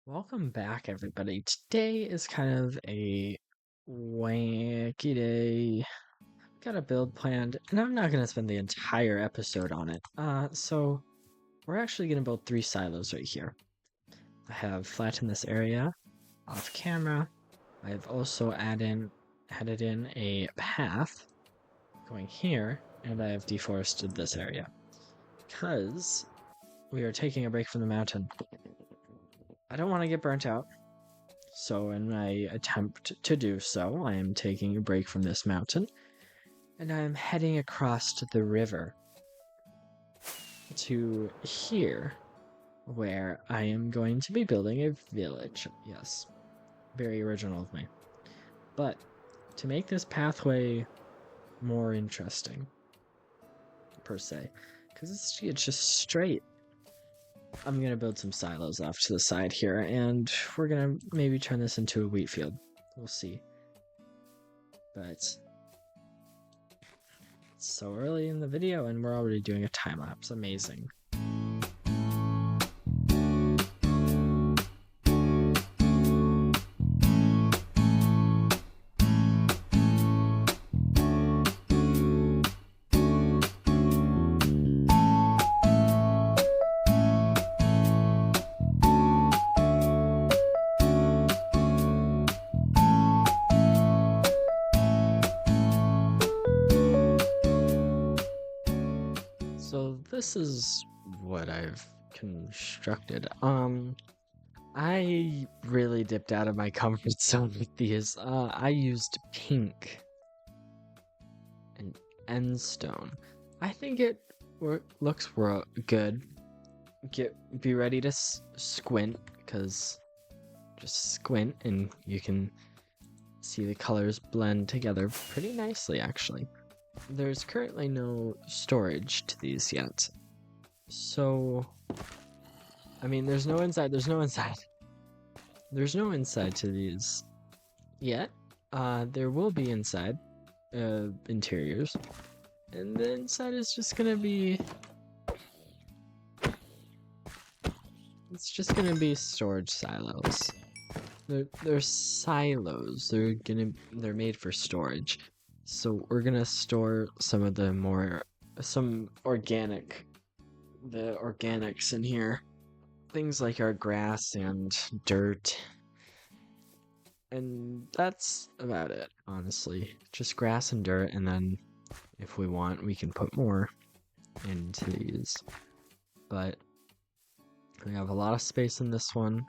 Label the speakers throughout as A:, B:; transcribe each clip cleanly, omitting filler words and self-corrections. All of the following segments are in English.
A: Welcome back, everybody. Today is kind of a wacky day. Got a build planned, and I'm not going to spend the entire episode on it. So we're actually going to build 3 silos right here. I have flattened this area off camera. I've also added in a path going here, and I have deforested this area because we are taking a break from the mountain. I don't want to get burnt out. So in my attempt to do so, I am taking a break from this mountain, and I am heading across to the river to here, where I am going to be building a village. Yes, very original of me. But to make this pathway more interesting, per se, because it's just straight, I'm going to build some silos off to the side here, and we're going to maybe turn this into a wheat field. We'll see. But it's so early in the video, and we're already doing a time lapse. Amazing. So this is what I've constructed. I really dipped out of my comfort zone with these. I used pink and end stone. I think it looks good. Be ready to squint, because just squint and you can see the colors blend together pretty nicely, actually. There's currently no storage to these yet. So, I mean, there's no inside to these yet. There will be inside, interiors. And the inside is just gonna be... It's just gonna be storage silos. They're silos. They're made for storage. So we're gonna store some of the organics in here. Things like our grass and dirt. And that's about it, honestly. Just grass and dirt, and then if we want, we can put more into these. But we have a lot of space in this one,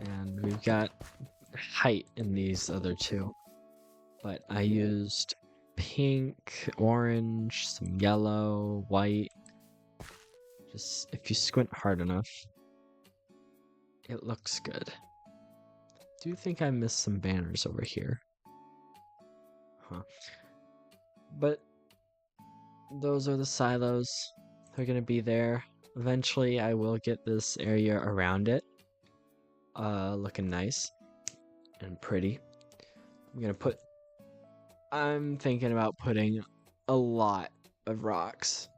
A: and we've got height in these other two. But I used pink, orange, some yellow, white. Just if you squint hard enough, it looks good. Do you think I missed some banners over here? Huh. But those are the silos. They're gonna be there. Eventually I will get this area around it looking nice and pretty. I'm thinking about putting a lot of rocks.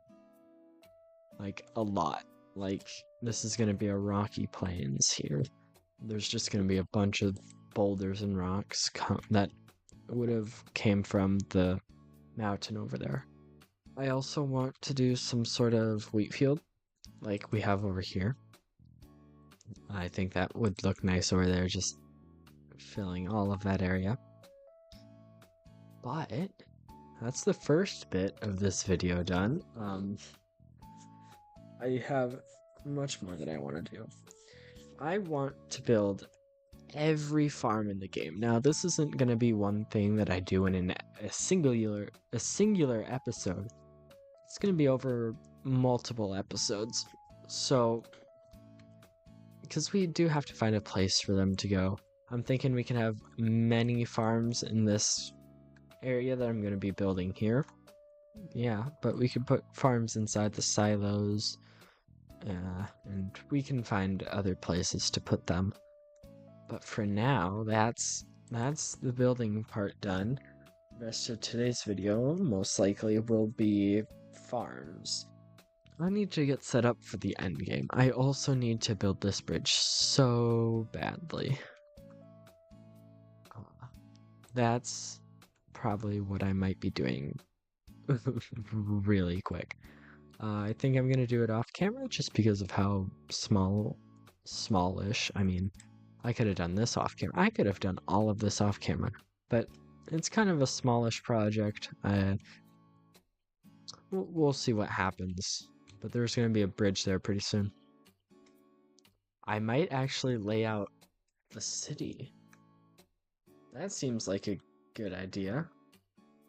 A: Like, a lot. Like, this is gonna be a rocky plains here. There's just gonna be a bunch of boulders and rocks that would have came from the mountain over there. I also want to do some sort of wheat field, like we have over here. I think that would look nice over there, just filling all of that area. But that's the first bit of this video done. I have much more that I want to do. I want to build every farm in the game. Now, this isn't going to be one thing that I do in a singular episode. It's going to be over multiple episodes. So, because we do have to find a place for them to go. I'm thinking we can have many farms in this area that I'm going to be building here. Yeah, but we could put farms inside the silos. And we can find other places to put them. But for now, that's the building part done. The rest of today's video most likely will be farms. I need to get set up for the end game. I also need to build this bridge so badly. That's probably what I might be doing really quick. I think I'm gonna do it off camera just because of how smallish. I mean, I could have done this off camera. I could have done all of this off camera, but it's kind of a smallish project. We'll see what happens, but there's gonna be a bridge there pretty soon. I might actually lay out the city. That seems like a good idea.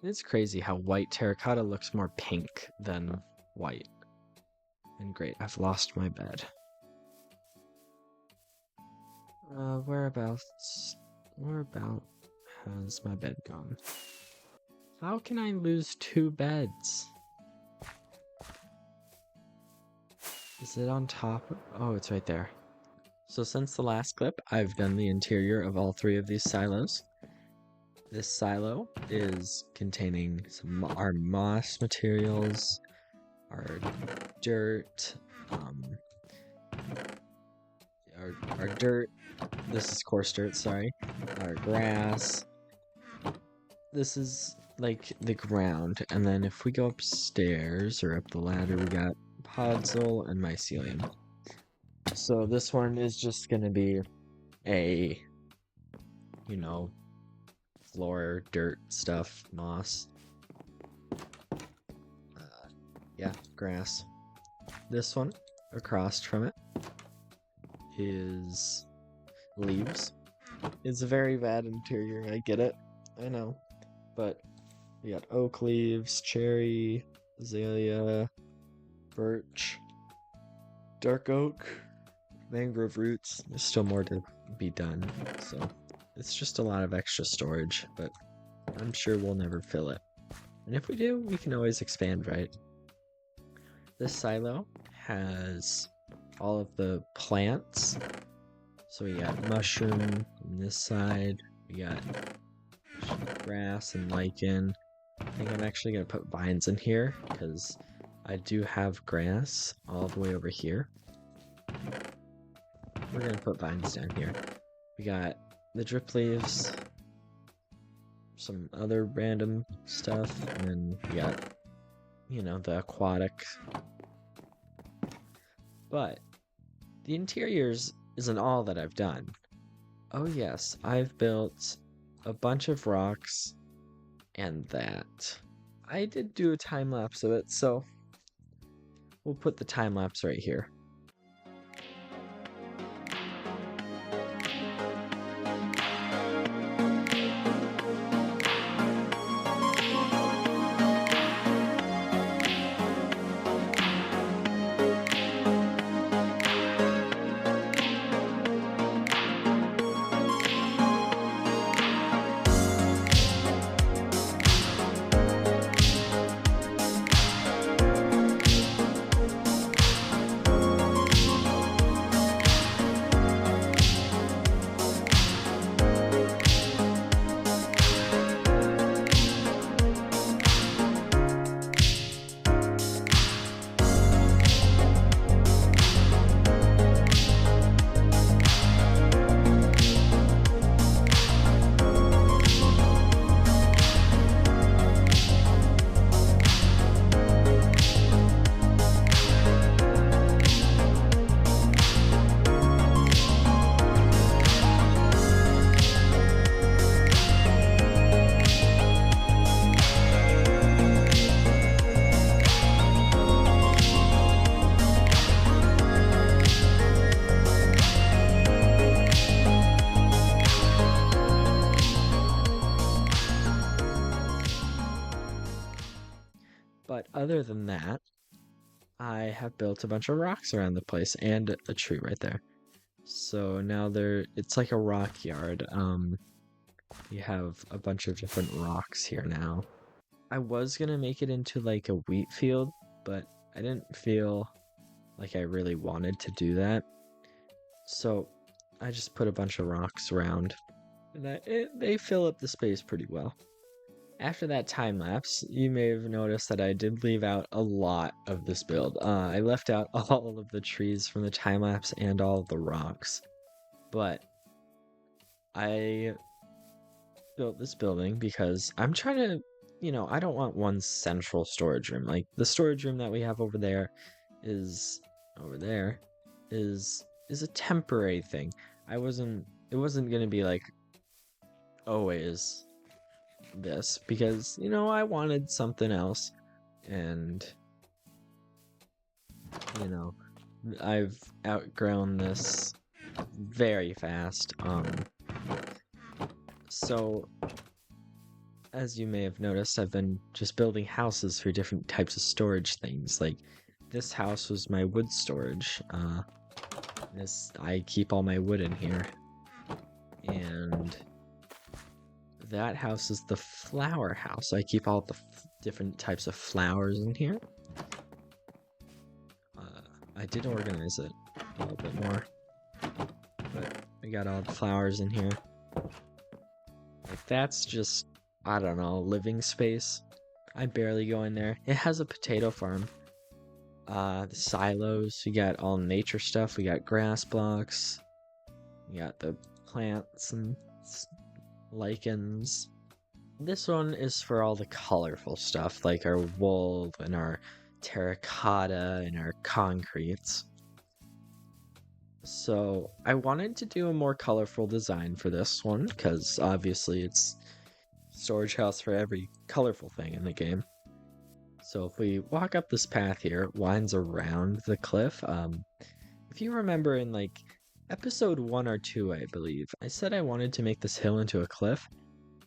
A: It's crazy how white terracotta looks more pink than white. And great, I've lost my bed. Where about has my bed gone? How can I lose 2 beds? Is it on top? Oh, it's right there. So since the last clip, I've done the interior of all 3 of these silos. This silo is containing our moss materials, our dirt, our dirt. This is coarse dirt, sorry. Our grass. This is like the ground, and then if we go upstairs or up the ladder, we got podzol and mycelium. So this one is just gonna be a, floor, dirt stuff, moss. Yeah, grass. This one, across from it, is leaves. It's a very bad interior, I get it, I know. But we got oak leaves, cherry, azalea, birch, dark oak, mangrove roots. There's still more to be done, so it's just a lot of extra storage, but I'm sure we'll never fill it. And if we do, we can always expand, right? This silo has all of the plants. So we got mushroom on this side, we got grass and lichen. I think I'm actually going to put vines in here, because I do have grass all the way over here. We're going to put vines down here. We got the drip leaves, some other random stuff, and then we got, the aquatic. But the interiors isn't all that I've done. Oh yes, I've built a bunch of rocks and that. I did do a time lapse of it, so we'll put the time lapse right here. But other than that, I have built a bunch of rocks around the place and a tree right there. So now it's like a rock yard. You have a bunch of different rocks here now. I was gonna make it into like a wheat field, but I didn't feel like I really wanted to do that. So I just put a bunch of rocks around, and they fill up the space pretty well. after that time lapse, you may have noticed that I did leave out a lot of this build. I left out all of the trees from the time lapse and all of the rocks. But I built this building because I'm trying to, I don't want one central storage room. Like the storage room that we have is over there is a temporary thing. It wasn't gonna be like always this because I wanted something else, and you know I've outgrown this very fast. So as you may have noticed, I've been just building houses for different types of storage things. Like this house was my wood storage. I keep all my wood in here, and that house is the flower house. I keep all the different types of flowers in here. I did organize it a little bit more, but I got all the flowers in here. Like that's just, I don't know, living space. I barely go in there. It has a potato farm. The silos, we got all nature stuff. We got grass blocks. We got the plants and lichens. This one is for all the colorful stuff, like our wool and our terracotta and our concretes. So I wanted to do a more colorful design for this one, because obviously it's storage house for every colorful thing in the game. So if we walk up this path here, it winds around the cliff. If you remember in like episode 1 or 2, I believe, I said I wanted to make this hill into a cliff.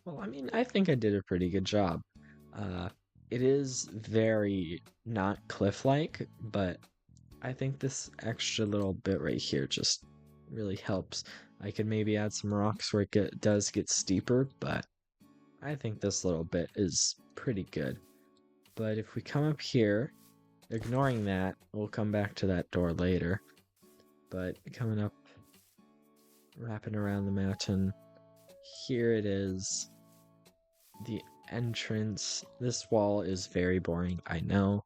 A: Well, I mean, I think I did a pretty good job. It is very not cliff-like, but I think this extra little bit right here just really helps. I could maybe add some rocks where it does get steeper, but I think this little bit is pretty good. But if we come up here, ignoring that, we'll come back to that door later. But coming up, wrapping around the mountain, here it is. The entrance. This wall is very boring, I know.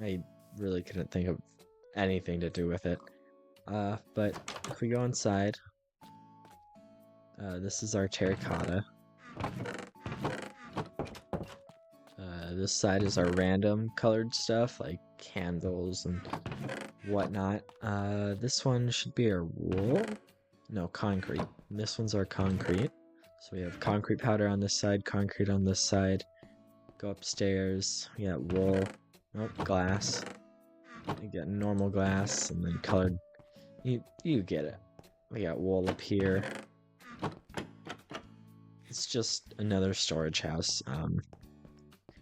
A: I really couldn't think of anything to do with it. But if we go inside, this is our terracotta. This side is our random colored stuff, like candles and whatnot. This one should be our wool. No, concrete. This one's our concrete. So we have concrete powder on this side, concrete on this side. Go upstairs. We got wool. Nope, glass. We got normal glass and then colored. You get it. We got wool up here. It's just another storage house.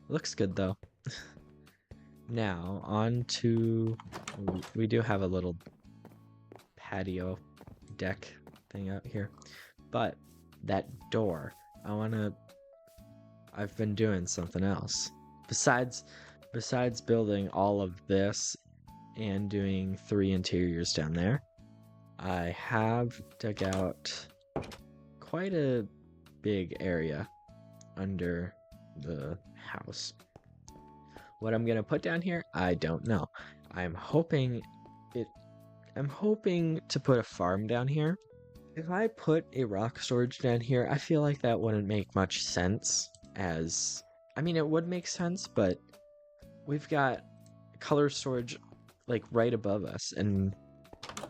A: Looks good though. Now on to, we do have a little patio deck thing out here, but that door, I've been doing something else besides building all of this and doing 3 interiors down there. I have dug out quite a big area under the house. What I'm gonna put down here, I don't know. I'm hoping to put a farm down here. If I put a rock storage down here, I feel like that wouldn't make much sense. I mean, it would make sense, but we've got color storage like right above us, and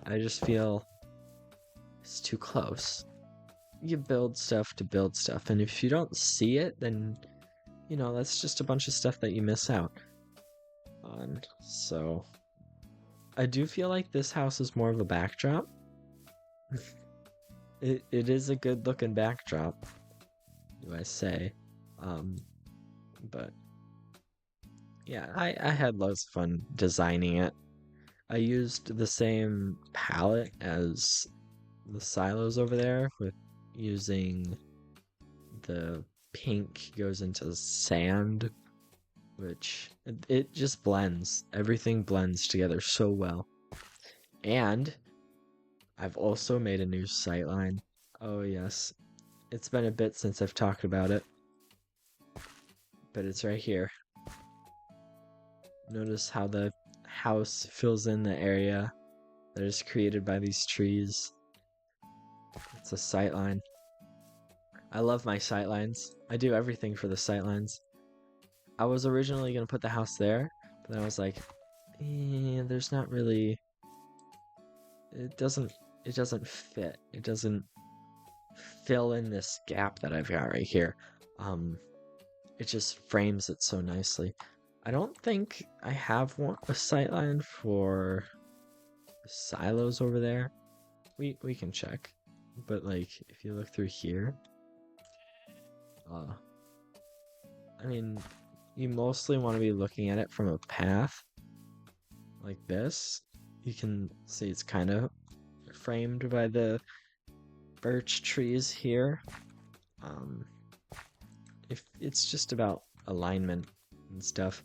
A: I just feel it's too close. You build stuff to build stuff, and if you don't see it, then that's just a bunch of stuff that you miss out on. So I do feel like this house is more of a backdrop. It is a good looking backdrop, do I say. But yeah, I had lots of fun designing it. I used the same palette as the silos over there, with using the pink goes into sand, which it just blends. Everything blends together so well. And I've also made a new sightline. Oh yes, it's been a bit since I've talked about it. but it's right here. Notice how the house fills in the area that is created by these trees. It's a sightline. I love my sightlines. I do everything for the sightlines. I was originally gonna put the house there, but then I was like, there's not really. It doesn't fit. It doesn't fill in this gap that I've got right here. It just frames it so nicely. I don't think I have a sightline for silos over there. We can check, but like if you look through here, I mean, you mostly want to be looking at it from a path like this. You can see it's kind of framed by the birch trees here. If it's just about alignment and stuff,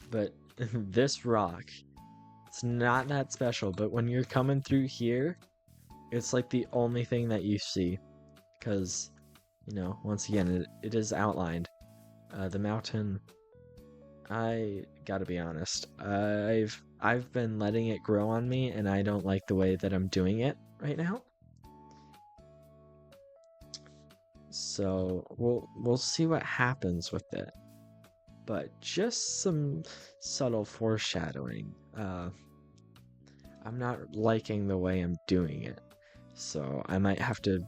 A: but this rock, it's not that special, but when you're coming through here, it's like the only thing that you see, because, you know, once again, it is outlined. The mountain, I gotta be honest, I've been letting it grow on me, and I don't like the way that I'm doing it right now. So we'll see what happens with it. But just some subtle foreshadowing. I'm not liking the way I'm doing it. So I might have to.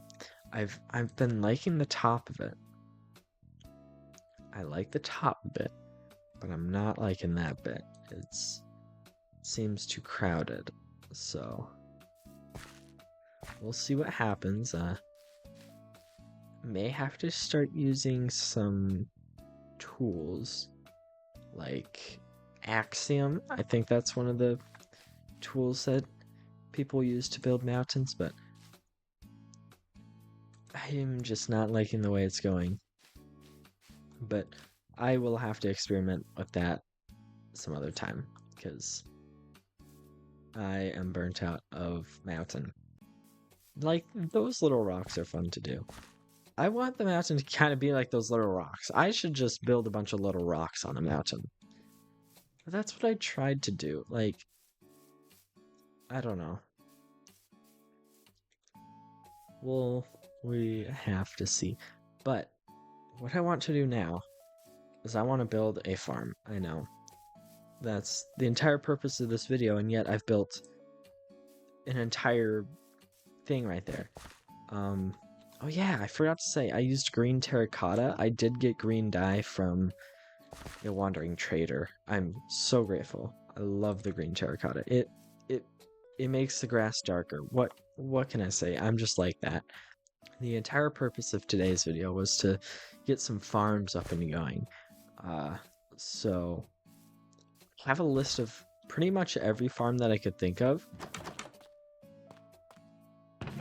A: I've been liking the top of it. I like the top bit, but I'm not liking that bit. It seems too crowded. So we'll see what happens. May have to start using some tools like Axiom. I think that's one of the tools that people use to build mountains, but I am just not liking the way it's going. But I will have to experiment with that some other time, because I am burnt out of mountain. Like, those little rocks are fun to do. I want the mountain to kind of be like those little rocks. I should just build a bunch of little rocks on a mountain. But that's what I tried to do. Like, I don't know. Well, we have to see. But what I want to do now is I want to build a farm. I know. That's the entire purpose of this video, and yet I've built an entire thing right there. Oh yeah, I forgot to say, I used green terracotta. I did get green dye from a wandering trader. I'm so grateful. I love the green terracotta. It makes the grass darker. What can I say? I'm just like that. The entire purpose of today's video was to get some farms up and going. So I have a list of pretty much every farm that I could think of.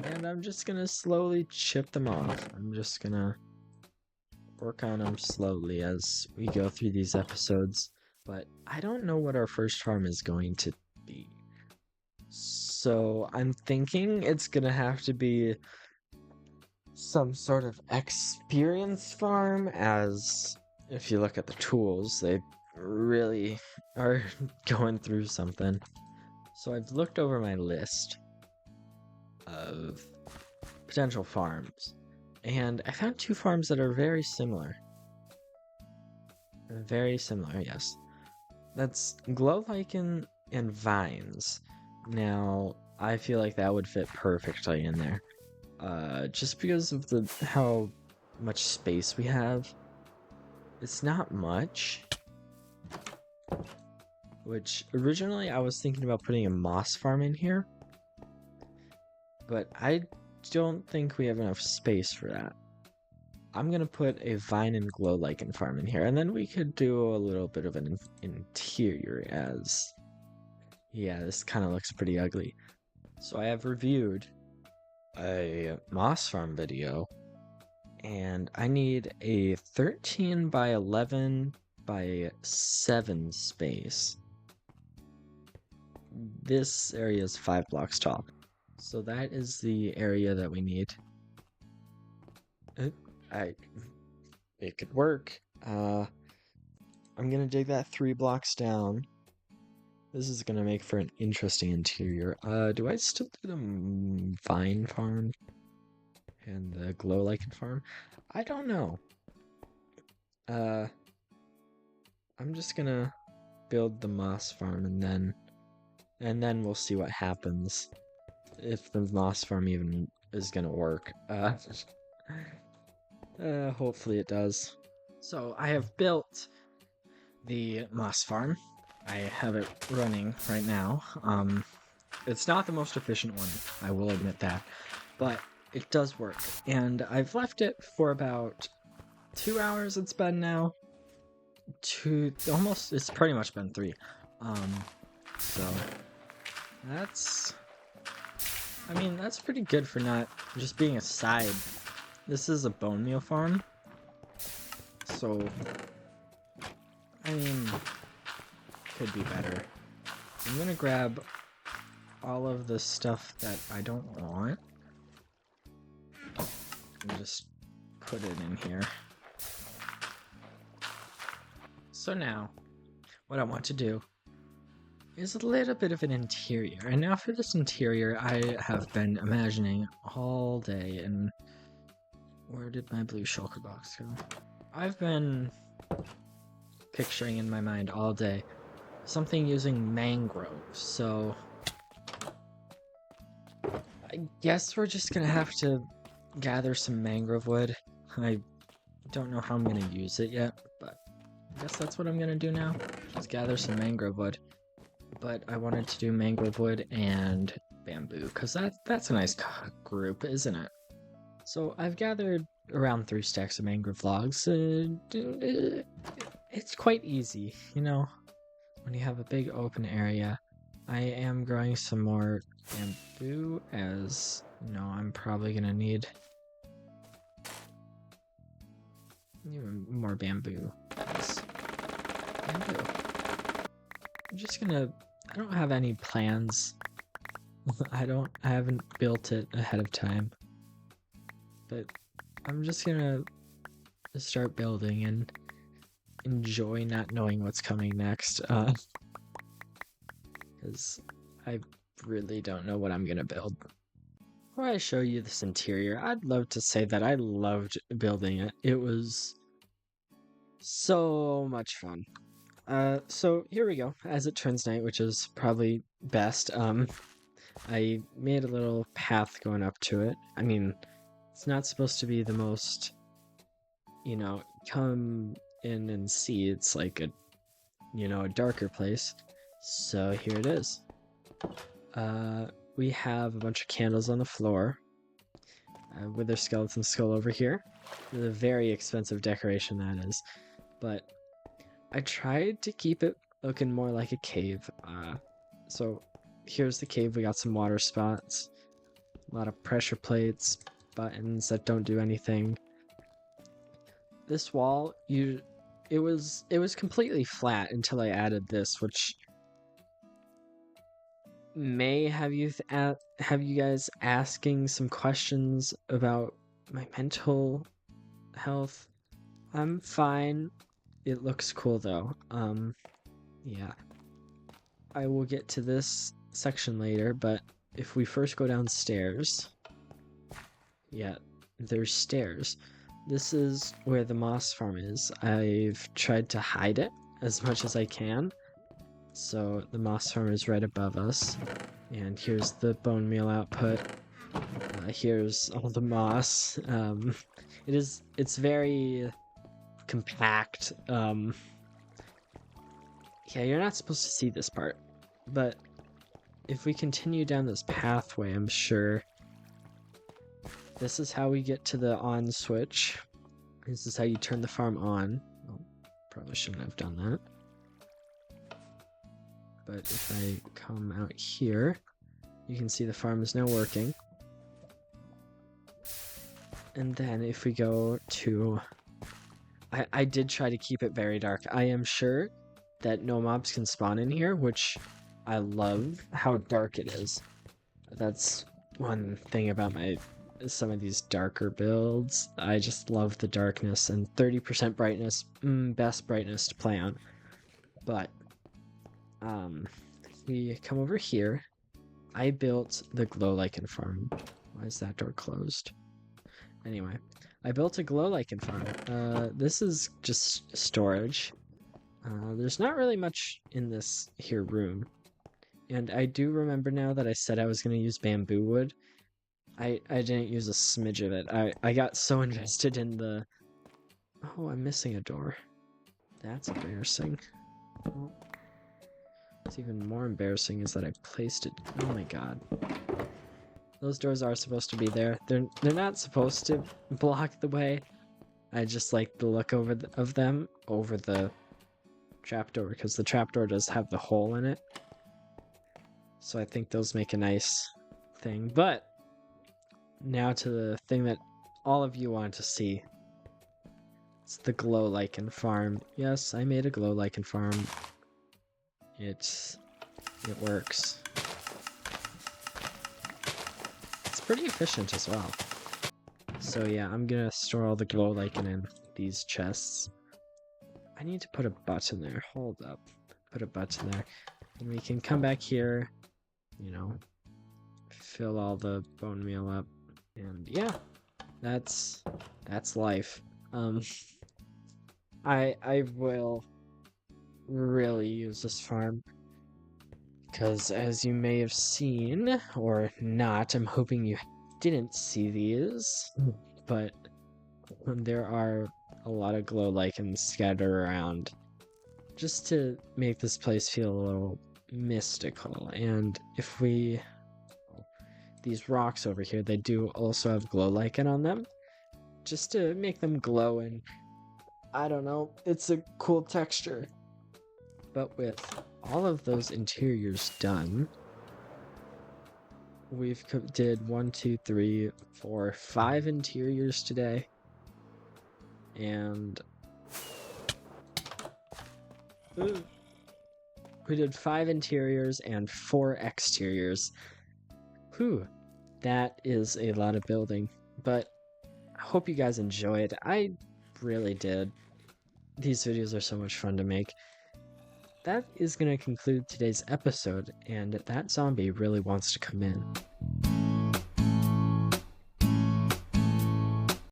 A: And I'm just gonna slowly chip them off. I'm just gonna work on them slowly as we go through these episodes. But I don't know what our first farm is going to be. So I'm thinking it's gonna have to be some sort of experience farm, as if you look at the tools, they really are going through something. So I've looked over my list of potential farms, and I found two farms that are very similar. Very similar, yes. That's glow lichen and vines. Now, I feel like that would fit perfectly in there. Just because of how much space we have. It's not much. Which, originally I was thinking about putting a moss farm in here. But I don't think we have enough space for that. I'm gonna put a vine and glow lichen farm in here, and then we could do a little bit of an interior, as yeah, this kind of looks pretty ugly. So I have reviewed a moss farm video, and I need a 13 by 11 by 7 space. This area is 5 blocks tall. So that is the area that we need. It could work. I'm gonna dig that 3 blocks down. This is gonna make for an interesting interior. Do I still do the vine farm and the glow lichen farm? I don't know. I'm just gonna build the moss farm and then we'll see what happens. If the moss farm even is gonna work. Hopefully it does. So I have built the moss farm. I have it running right now. It's not the most efficient one, I will admit that, but it does work. And I've left it for about 2 hours it's been now. It's pretty much been 3. So that's pretty good for not just being a side. This is a bone meal farm. So, I mean, could be better. I'm gonna grab all of the stuff that I don't want and just put it in here. So now, what I want to do is a little bit of an interior. And now for this interior, I have been imagining all day. And where did my blue shulker box go? I've been picturing in my mind all day something using mangroves. So I guess we're just gonna have to gather some mangrove wood. I don't know how I'm gonna use it yet, but I guess that's what I'm gonna do now. Just gather some mangrove wood. But I wanted to do mangrove wood and bamboo, because that's a nice group, isn't it? So I've gathered around 3 stacks of mangrove logs. It's quite easy, you know, when you have a big open area. I am growing some more bamboo, as you know, I'm probably gonna need even more bamboo. Bamboo. I don't have any plans. I haven't built it ahead of time. But I'm just gonna start building and enjoy not knowing what's coming next. Because I really don't know what I'm gonna build. Before I show you this interior, I'd love to say that I loved building it. It was so much fun. So here we go. As it turns night, which is probably best. I made a little path going up to it. I mean, it's not supposed to be the most, you know, come in and see. It's like a darker place. So here it is. We have a bunch of candles on the floor. With their skeleton skull over here. The very expensive decoration that is. But I tried to keep it looking more like a cave. So here's the cave. We got some water spots, a lot of pressure plates, buttons that don't do anything. This wall, it was completely flat until I added this, which may have you guys asking some questions about my mental health. I'm fine. It looks cool though. Yeah. I will get to this section later, but if we first go downstairs, yeah, there's stairs. This is where the moss farm is. I've tried to hide it as much as I can. So the moss farm is right above us. And here's the bone meal output. Here's all the moss. It's very compact. Yeah, you're not supposed to see this part, but if we continue down this pathway, I'm sure this is how we get to the on switch. This is how you turn the farm on. Oh, probably shouldn't have done that. But if I come out here, you can see the farm is now working. And then if we go to... I did try to keep it very dark. I am sure that no mobs can spawn in here, which I love how dark it is. That's one thing about some of these darker builds. I just love the darkness, and 30% brightness, best brightness to play on. But we come over here. I built the glow lichen farm. Why is that door closed? Anyway, I built a glow lichen farm. This is just storage. There's not really much in this here room. And I do remember now that I said I was going to use bamboo wood. I didn't use a smidge of it. I got so invested in the... Oh, I'm missing a door. That's embarrassing. Oh. What's even more embarrassing is that I placed it... Oh my god. Those doors are supposed to be there. They're not supposed to block the way. I just like the look of them over the trapdoor, because the trapdoor does have the hole in it. So I think those make a nice thing. But now to the thing that all of you want to see. It's the glow lichen farm. Yes, I made a glow lichen farm. It works. It's pretty efficient as well. So yeah, I'm gonna store all the glow lichen in these chests. I need to put a button there. Hold up. Put a button there. And we can come back here, you know, fill all the bone meal up. And yeah, that's life. I will really use this farm, because as you may have seen, or not, I'm hoping you didn't see these, but there are a lot of glow lichens scattered around just to make this place feel a little mystical. And if we... These rocks over here, they do also have glow lichen on them, just to make them glow, and I don't know, it's a cool texture. But with all of those interiors done, we've did 1, 2, 3, 4, 5 interiors today, and we did 5 interiors and 4 exteriors. Whew, that is a lot of building, but I hope you guys enjoyed. I really did. These videos are so much fun to make. That is going to conclude today's episode, and that zombie really wants to come in.